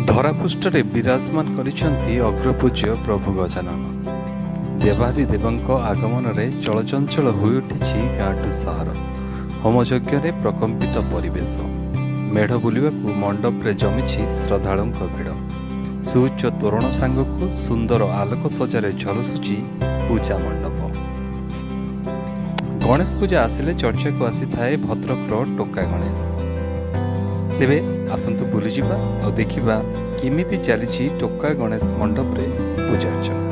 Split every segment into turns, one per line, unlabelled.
ଧରାପୃଷ୍ଠରେ ବିରାଜମାନ କରିଛନ୍ତି ଅଗ୍ରପୂଜ୍ୟ ପ୍ରଭୁ ଗଜାନନ। ଦେବାଦିଦେବଙ୍କ ଆଗମନରେ ଚଳଚଞ୍ଚଳ ହୋଇଉଠିଛି ଗାଁଠୁ ସହର। ହୋମଯଜ୍ଞରେ ପ୍ରକମ୍ପିତ ପରିବେଶ। ମେଢ଼ ବୁଲିବାକୁ ମଣ୍ଡପରେ ଜମିଛି ଶ୍ରଦ୍ଧାଳୁଙ୍କ ଭିଡ଼। ସୁଉଚ୍ଚ ତୋରଣ ସାଙ୍ଗକୁ ସୁନ୍ଦର ଆଲୋକ ସଜାରେ ଝଲସୁଛି ପୂଜା ମଣ୍ଡପ। ଗଣେଶ ପୂଜା ଆସିଲେ ଚର୍ଚ୍ଚାକୁ ଆସିଥାଏ ଭଦ୍ରକର ଟୋକା ଗଣେଶ। ତେବେ ଆସନ୍ତୁ ବୁଲିଯିବା ଆଉ ଦେଖିବା କେମିତି ଚାଲିଛି ଟୋକା ଗଣେଶ ମଣ୍ଡପରେ ପୂଜା ଅର୍ଚ୍ଚନା।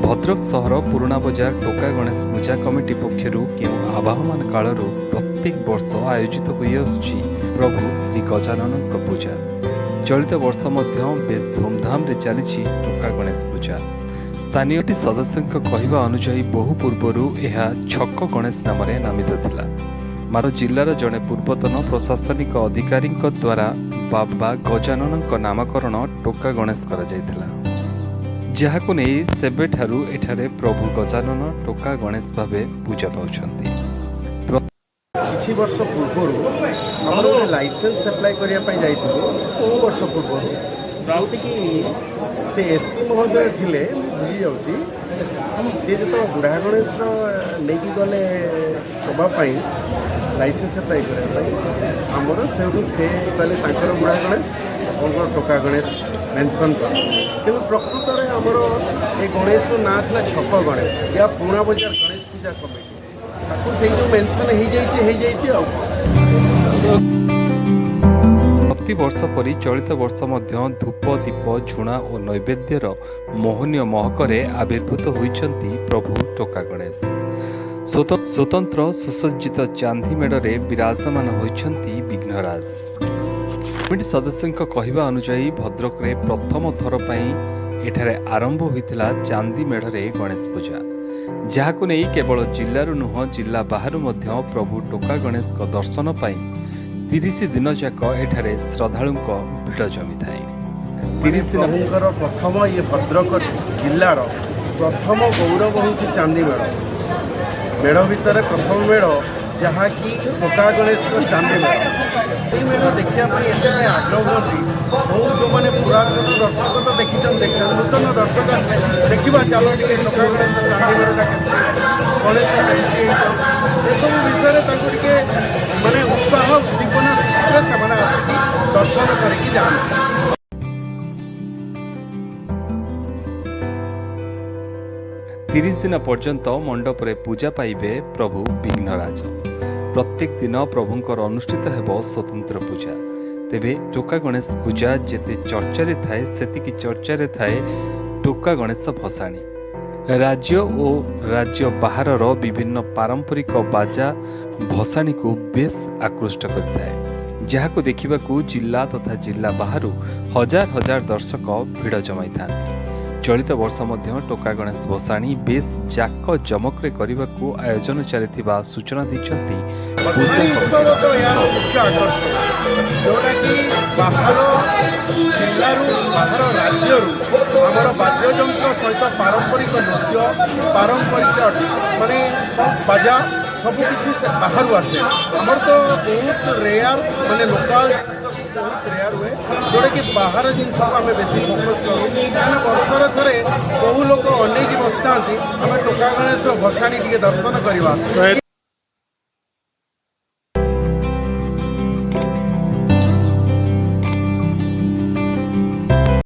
ଭଦ୍ରକ ସହର ପୁରୁଣା ବଜାର ଟୋକା ଗଣେଶ ପୂଜା କମିଟି ପକ୍ଷରୁ କେଉଁ ଆବାହମାନ କାଳରୁ ପ୍ରତ୍ୟେକ ବର୍ଷ ଆୟୋଜିତ ହୋଇଆସୁଛି ପ୍ରଭୁ ଶ୍ରୀ ଗଜାନନଙ୍କ ପୂଜା। ଚଳିତ ବର୍ଷ ମଧ୍ୟ ବେଶ୍ ଧୁମଧାମରେ ଚାଲିଛି ଟୋକା ଗଣେଶ ପୂଜା। ସ୍ଥାନୀୟଟି ସଦସ୍ୟଙ୍କ କହିବା ଅନୁଯାୟୀ ବହୁ ପୂର୍ବରୁ ଏହା ଛକ ଗଣେଶ ନାମରେ ନାମିତ ଥିଲା। ମାତ୍ର ଜିଲ୍ଲାର ଜଣେ ପୂର୍ବତନ ପ୍ରଶାସନିକ ଅଧିକାରୀଙ୍କ ଦ୍ୱାରା ବାବା ଗଜାନନଙ୍କ ନାମକରଣ ଟୋକା ଗଣେଶ କରାଯାଇଥିଲା, ଯାହାକୁ ନେଇ ସେବେଠାରୁ ଏଠାରେ ପ୍ରଭୁ ଗଜାନନ ଟୋକା ଗଣେଶ ଭାବେ ପୂଜା ପାଉଛନ୍ତି।
କିଛି ବର୍ଷ ପୂର୍ବରୁ ଆମର ଗୋଟେ ଲାଇସେନ୍ସ ଆପ୍ଲାଏ କରିବା ପାଇଁ ଯାଇଥିଲୁ। ବହୁ ବର୍ଷ ପୂର୍ବରୁ ଯେଉଁଠିକି ସେ ଏସ୍ପି ମହୋଦୟ ଥିଲେ, ଭୁଲି ଯାଉଛି, ସିଏ ଯେତେବେଳେ ବୁଢ଼ା ଗଣେଶର ନେଇକି ଗଲେ ସଭା ପାଇଁ ଲାଇସେନ୍ସ ଆପ୍ଲାଏ କରିବା ପାଇଁ, ଆମର ସେଇଠୁ ସେ କହିଲେ ତାଙ୍କର ବୁଢ଼ା ଗଣେଶ ଆପଣଙ୍କର ଟୋକା ଗଣେଶ ମେନସନ୍ କର। କିନ୍ତୁ ପ୍ରକୃତରେ ଆମର ଏ ଗଣେଶର ନାଁ ଥିଲା ଛକ ଗଣେଶ, ୟା ପୁରୁଣା ବଜାର ଗଣେଶ ପୂଜା କମିଟି। ତାକୁ ସେଇ ଯେଉଁ ମେନସନ୍ ହେଇଯାଇଛି ଆଉ।
ପ୍ରତିବର୍ଷ ପରି ଚଳିତ ବର୍ଷ ମଧ୍ୟ ଧୂପ ଦୀପ ଝୁଣା ଓ ନୈବେଦ୍ୟର ମୋହନୀୟ ମହକରେ ଆବିର୍ଭୂତ ହୋଇଛନ୍ତି ପ୍ରଭୁ ଟୋକା ଗଣେଶ। ସ୍ୱତନ୍ତ୍ର ସୁସଜ୍ଜିତ ଚାନ୍ଦି ମେଢ଼ରେ ବିରାଜମାନ ହୋଇଛନ୍ତି ବିଘ୍ନରାଜ। କମିଟି ସଦସ୍ୟଙ୍କ କହିବା ଅନୁଯାୟୀ ଭଦ୍ରକରେ ପ୍ରଥମ ଥର ପାଇଁ ଏଠାରେ ଆରମ୍ଭ ହୋଇଥିଲା ଚାନ୍ଦି ମେଢ଼ରେ ଗଣେଶ ପୂଜା, ଯାହାକୁ ନେଇ କେବଳ ଜିଲ୍ଲାରୁ ନୁହଁ ଜିଲ୍ଲା ବାହାରୁ ମଧ୍ୟ ପ୍ରଭୁ ଟୋକା ଗଣେଶଙ୍କ ଦର୍ଶନ ପାଇଁ 30 ଦିନ ଯାକ ଏଠାରେ ଶ୍ରଦ୍ଧାଳୁଙ୍କ ଭିଡ଼ ଜମିଥାଏ। 30 ଦିନ
ପ୍ରଥମ ଇଏ ଭଦ୍ରକ ଜିଲ୍ଲାର ପ୍ରଥମ ଗୌରବ ହେଉଛି ଚାନ୍ଦି ମେଢ଼। ମେଢ଼ ଭିତରେ ପ୍ରଥମ ମେଢ଼ ଯାହାକି ଟୋକା ଗଣେଶର ଚାନ୍ଦି ମେଢ଼। ଏଇ ମେଢ଼ ଦେଖିବା ପାଇଁ ଏଥିପାଇଁ ଆଗ୍ରହ ହୁଅନ୍ତି। ବହୁ ଯେଉଁମାନେ ପୁରାତନ ଦର୍ଶକ ତ ଦେଖିଛନ୍ତି, ନୂତନ ଦର୍ଶକ ଦେଖିବା ଚାଲ ଟିକେ ଟୋକା ଗଣେଶର ଚାନ୍ଦି ମେଢ଼ଟା କେମିତି, ଗଣେଶ କେମିତି ହେଇଛନ୍ତି, ଏସବୁ ବିଷୟରେ ତାଙ୍କୁ ଟିକେ ମାନେ ଉତ୍ସାହ ଉଦ୍ଦୀପନା ସୃଷ୍ଟିରେ ସେମାନେ ଆସିକି ଦର୍ଶନ କରିକି ଯାଆନ୍ତି।
ତିରିଶ ଦିନ ପର୍ଯ୍ୟନ୍ତ ମଣ୍ଡପରେ ପୂଜା ପାଇବେ ପ୍ରଭୁ ବିଘ୍ନରାଜ। ପ୍ରତ୍ୟେକ ଦିନ ପ୍ରଭୁଙ୍କର ଅନୁଷ୍ଠିତ ହେବ ସ୍ୱତନ୍ତ୍ର ପୂଜା। ତେବେ ଟୋକା ଗଣେଶ ପୂଜା ଯେତେ ଚର୍ଚ୍ଚାରେ ଥାଏ, ସେତିକି ଚର୍ଚ୍ଚାରେ ଥାଏ ଟୋକା ଗଣେଶ ଭସାଣି। ରାଜ୍ୟ ଓ ରାଜ୍ୟ ବାହାରର ବିଭିନ୍ନ ପାରମ୍ପରିକ ବାଜା ଭସାଣିକୁ ବେଶ୍ ଆକୃଷ୍ଟ କରିଥାଏ, ଯାହାକୁ ଦେଖିବାକୁ ଜିଲ୍ଲା ତଥା ଜିଲ୍ଲା ବାହାରୁ ହଜାର ହଜାର ଦର୍ଶକ ଭିଡ଼ ଜମାଇଥାନ୍ତି। ଚଳିତ ବର୍ଷ ମଧ୍ୟ ଟୋକା ଗଣେଶ ଭସାଣି ବେଶ୍ ଜାକ ଜମକରେ କରିବାକୁ ଆୟୋଜନ ଚାଲିଥିବା ସୂଚନା ଦେଇଛନ୍ତି।
ଯେଉଁଟାକି ବାହାର ଜିଲ୍ଲାରୁ ବାହାର ରାଜ୍ୟରୁ ଆମର ବାଦ୍ୟଯନ୍ତ୍ର ସହିତ ପାରମ୍ପରିକ ନୃତ୍ୟ, ପାରମ୍ପରିକ ମାନେ ବାଜା ସବୁକିଛି ବାହାରୁ ଆସେ। ଆମର ତ ବହୁତ ରେୟାର ମାନେ ଲୋକାଲ ଜିନିଷକୁ ବହୁତ ରେୟାର ହୁଏ, ଯେଉଁଟାକି ବାହାର ଜିନିଷକୁ ଆମେ ବେଶୀ ଫୋକସ୍ କରୁ। କାହିଁକିନା ବର୍ଷରେ ଥରେ ବହୁ ଲୋକ ଅନେଇକି ବସିଥାନ୍ତି ଆମେ ଟୋକା ଗଣେଶର ଭସାଣି ଟିକେ ଦର୍ଶନ କରିବା।